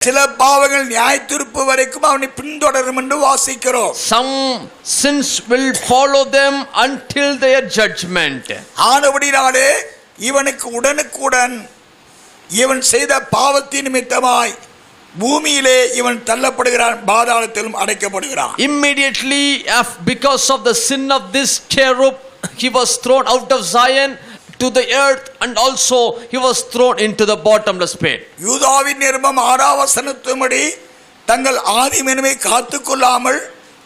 சில பாவங்கள் நியாயத்தீர்ப்பு வரைக்கும் அவனை பின்தொடரும் என்று வாசிக்கிறோம். Some sins will follow them until their judgment. ஆனபடியாலே இவனுக்கு உடனுக்குடன் இவன் செய்த பாவத்தின் நிமித்தமாய் பூமியிலே இவன் தள்ளப்படுகிறான், பாதாளத்திலும் அடைக்கப்படுகிறான். Immediately, because of the sin of this cherub, he was thrown out of Zion to the earth, and also he was thrown into the bottomless pit. யூதாவின் நிருபம் 6ஆம் வசனத்தின்படி தங்கள் ஆதிமனவை காத்துக்கொள்ளாமல்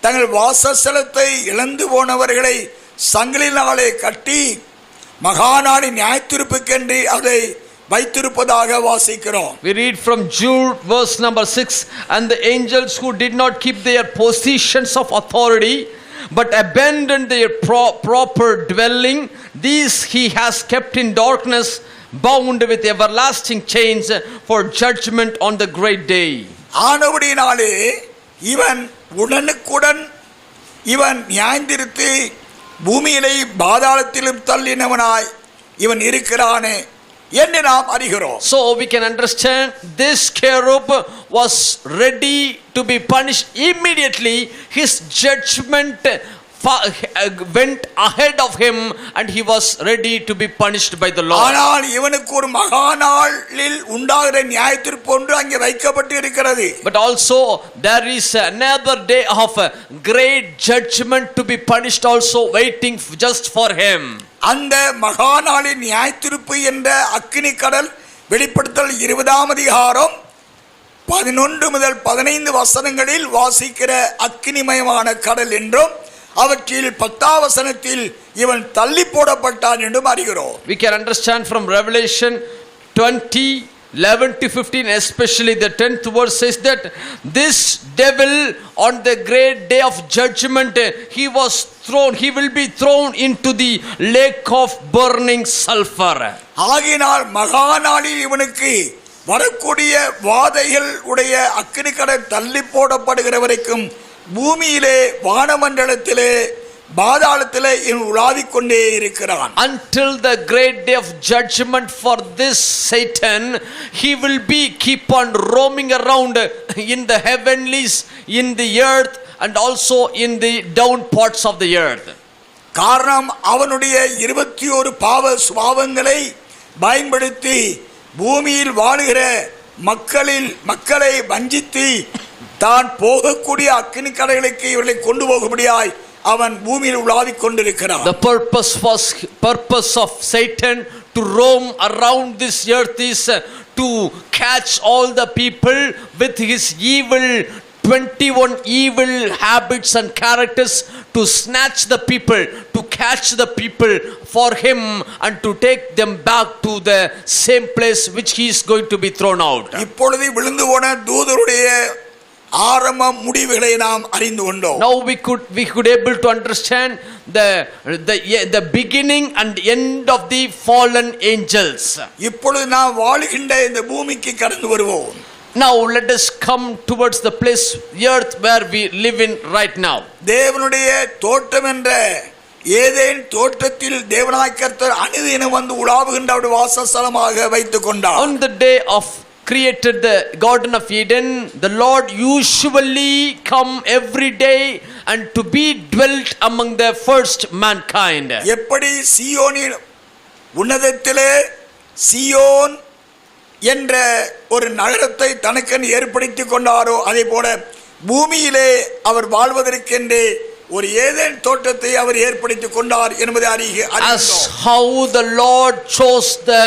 தங்கள் வாசஸ்தலத்தை இழந்து போனவர்களை சங்கிலினாலே கட்டி மகாநாளின் நியாயத்தீர்ப்புக்கென்று அதை வைத்திருப்பதாக வாசிக்கிறோம். We read from Jude verse number 6, and the angels who did not keep their positions of authority but abandoned their proper dwelling, these he has kept in darkness, bound with everlasting chains for judgment on the great day. ஆனபடியினாலே இவன் உடனுக்குடன் இவன் நியாயந்தீர்த்து பூமியிலே பாதாளத்திலும் தள்ளினவனாய் இவன் இருக்கிறானே என்று நாம் அறிகிறோம். So we can understand this cherub was ready to be punished immediately. His judgment went ahead of him and he was ready to be punished by the Lord. ஆனால் இவனுக்கு ஒரு மகாநாளில் உண்டாகிற நியாயத்தீர்ப்பு ஒன்று அங்கே வைக்கப்பட்டு இருக்கிறது. But also there is another day of great judgment to be punished also waiting just for him. அந்த மகாநாளின் நியாயத்தீர்ப்பு என்ற அக்கினி கடல் வெளிப்படுத்தல் 20ஆம் அதிகாரம் 11 முதல் 15 வசனங்களில் வாசிக்கிற அக்கினிமயமான கடல் என்றும் அவற்றில் 10ஆம் வசனத்தில் இவன் தள்ளி போடப்பட்டான் என்றும் அறிகிறோம். We can understand from Revelation 20:11 to 15, especially the 10th verse says that this devil on the great day of judgment he will be thrown into the lake of burning sulfur. ஆகினால் மகாநாளில் இவனுக்கு வரக்கூடிய வாதைகள் உடைய அக்கினி கடல் தள்ளி போடப்படுகிற வரைக்கும் பூமியிலே வானமண்டலத்திலே பாதாளத்திலே இவன் உலாவிக் கொண்டே இருக்கிறான். Until the great day of judgment for this Satan, he will be keep on roaming around in the heavenlies, in the earth, and also in the down parts of the earth. காரணம் அவனுடைய 21 பாவ சுபாவங்களை பயன்படுத்தி பூமியில் வாழுகிற மக்களை வஞ்சித்து தான் போகக்கூடிய அக்கினி கடலுக்கு இவர்களை கொண்டு போகும்படியாய் அவன் பூமியில் உலாவிக் கொண்டிருக்கிறான். The purpose of Satan to roam around this earth is to catch all the people with his 21 evil habits and characters, to snatch the people, to catch the people for him and to take them back to the same place which he is going to be thrown out. இப்பொழுது விழுந்து போன தூதருடைய ஆரம்ப முடிவுகளை நாம் அறிந்து கொண்டோம். Now we could able to understand the beginning and end of the fallen angels. இப்பொழுது நாம் வாழுகின்ற இந்த பூமிக்கு கடந்து வருவோம். Now let us come towards the place, earth where we live in right now. தேவனுடைய தோட்டம் என்ற ஏதேன் தோட்டத்தில் தேவனாகிய கர்த்தர் அனுதினம் வந்து உலாவுகின்ற அவருடைய வாசஸ்தலமாக வைத்துக் கொண்டார். On the day of created the Garden of Eden, the Lord usually come every day and to be dwelt among the first mankind. எப்படி சீயோனில் உன்னதத்திலே சீயோன் என்ற ஒரு நகரத்தை தனக்கென்று ஏற்படுத்திக் கொண்டாரோ அதே போல பூமியிலே அவர் வாழ்வதற்கென்று ஒரு ஏதேன் தோட்டத்தை அவர் ஏற்படுத்திக் கொண்டார் என்பதை அறிகிறோம். As how the Lord chose the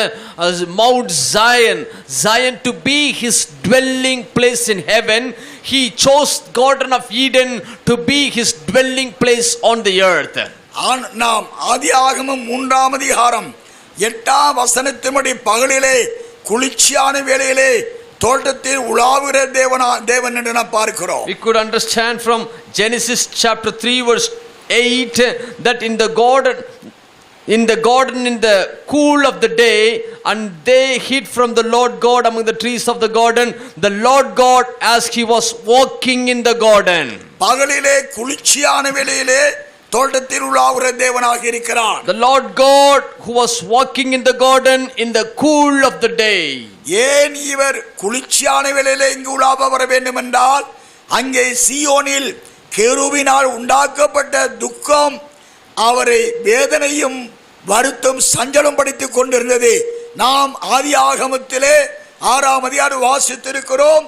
Mount Zion to be his dwelling place in heaven, he chose Garden of Eden to be his dwelling place on the earth. நாம் ஆதியாகமம் 3ஆம் அதிகாரம் 8ஆம் வசனத்தின்படி பகலிலே குளிர்ச்சியான வேளையிலே தோட்டத்தில் உலாவுகிற தேவன் என்று நாம் பார்க்கிறோம். We could understand from Genesis chapter 3 verse 8 that in the garden in the cool of the day, and they hid from the Lord God among the trees of the garden, the Lord God as he was walking in the garden. பகலிலே குளிர்ச்சியான வேளையிலே தோட்டத்தில் உலாவுகிற தேவனாக இருக்கிறார். The Lord God who was walking in the garden in the cool of the day. ஏன் இவர் குளிர்ச்சியான வேளையிலே இங்கு உலாவ வர வேண்டும் என்றால் அங்கே சீயோனில் கேருவினால் உண்டாக்கப்பட்ட துக்கம் அவரை வேதனையும் வருத்தம் சஞ்சலம் படுத்திக் கொண்டிருந்தது. நாம் ஆதியாகமத்திலே 6ஆம் அதிகாரம் வாசித்திருக்கிறோம்.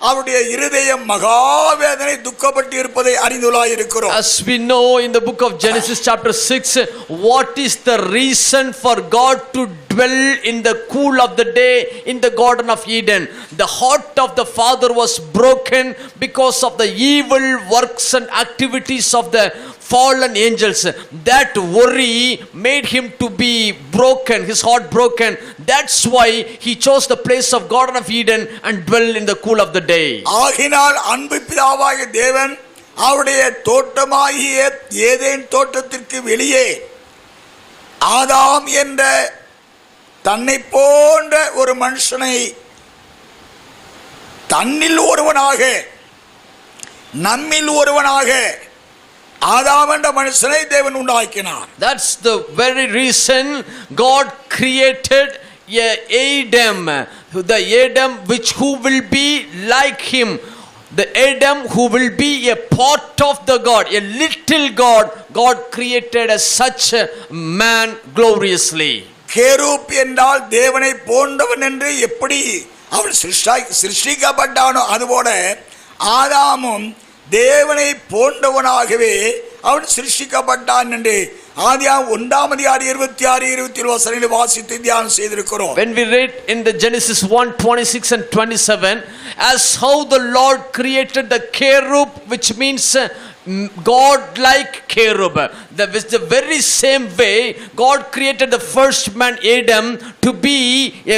அவருடைய இருதயம் மகாவேதனை துக்கப்பட்டு இருப்பதை அறிந்துள்ளாயிருக்கிறோம். As we know in the book of Genesis chapter 6, what is the reason for God to dwell in the cool of the day in the Garden of Eden? The heart of the father was broken because of the evil works and activities of the fallen angels. That worry made him to be broken, his heart broken. That's why he chose the place of Garden of Eden and dwell in the cool of the day. ஆகினால் அன்பு பிதாவாகிய தேவன் அவருடைய தோட்டமாகிய Eden தோட்டத்திற்கு வெளியே ஆதாம் என்ற தன்னை போன்ற ஒரு மனுஷனை தன்னில் ஒருவனாக நம்மில் ஒருவனாக ஆதாம் என்ற மனுஷனை தேவன் உண்டாக்கினார். That's the very reason God created Adam, the Adam who will be like him, the Adam who will be a part of the God, a little God. God created as such a man gloriously. Cherub என்றால் தேவனை போன்றவன் என்று எப்படி அவன் சிருஷ்டிக்கப்பட்டானோ அதுபோல ஆதாமும் தேவனை போன்றவனாகவே அவன் சிருஷ்டிக்கப்பட்டான் என்று ஆதியாகமம் 1ஆம் அதிகாரம் 26, 27 வசனங்களை வாசித்து தியானம் செய்திருக்கிறோம். When we read in the Genesis 1:26 and 27, as how the Lord created the cherub, which means God like cherub, the very same way God created the first man Adam to be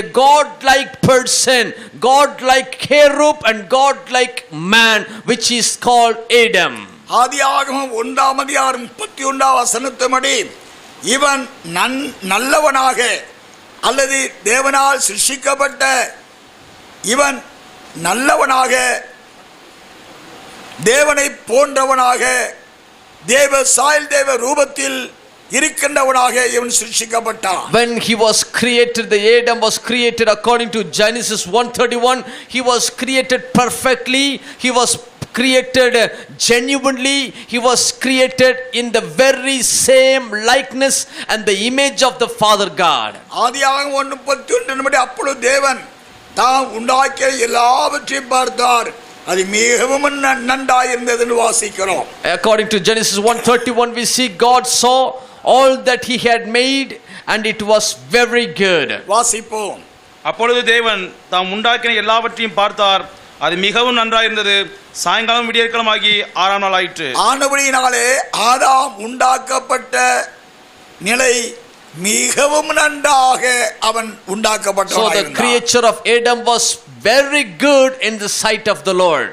a God like person, God like cherub and God like man, which is called Adam. ஆதியாகமம் 1ஆம் அதிகாரம் 31ஆம் வசனத்தின்படி இவன் நல்லவனாக அல்லது தேவனால் சிருஷ்டிக்கப்பட்ட இவன் நல்லவனாக தேவனை போன்றவனாக தேவ சாயல் தேவ ரூபத்தில் இருக்கின்றவனாக இவன் சிருஷ்டிக்கப்பட்டான். When he was created, the Adam was created according to Genesis 1:31. He was created perfectly. He was created genuinely. He was created in the very same likeness and the image of the Father God. ஆதியாகமம் 1:31 படி அப்பொழுது தேவன் தாம் உண்டாக்கிய எல்லாவற்றையும் பார்த்தார், அது மிகவும் நன்றாயிருந்தது என்று வாசிக்கிறோம். According to Genesis 1:31, we see God saw all that he had made and it was very good. வாசிப்போம். அப்பொழுது தேவன் தாம் உண்டாக்கின எல்லாவற்றையும் பார்த்தார், அது மிகவும் நன்றாயிருந்தது. சாயங்காலம் விடியற்காலமாகி 6ஆம் நாள் ஆயிற்று. ஆனபடியினாலே ஆதாம் உண்டாக்கப்பட்ட நிலை மிகவும் நன்றாக அவன் உண்டாக்கப்பட்டான். So the creature of Adam was very good in the sight of the Lord.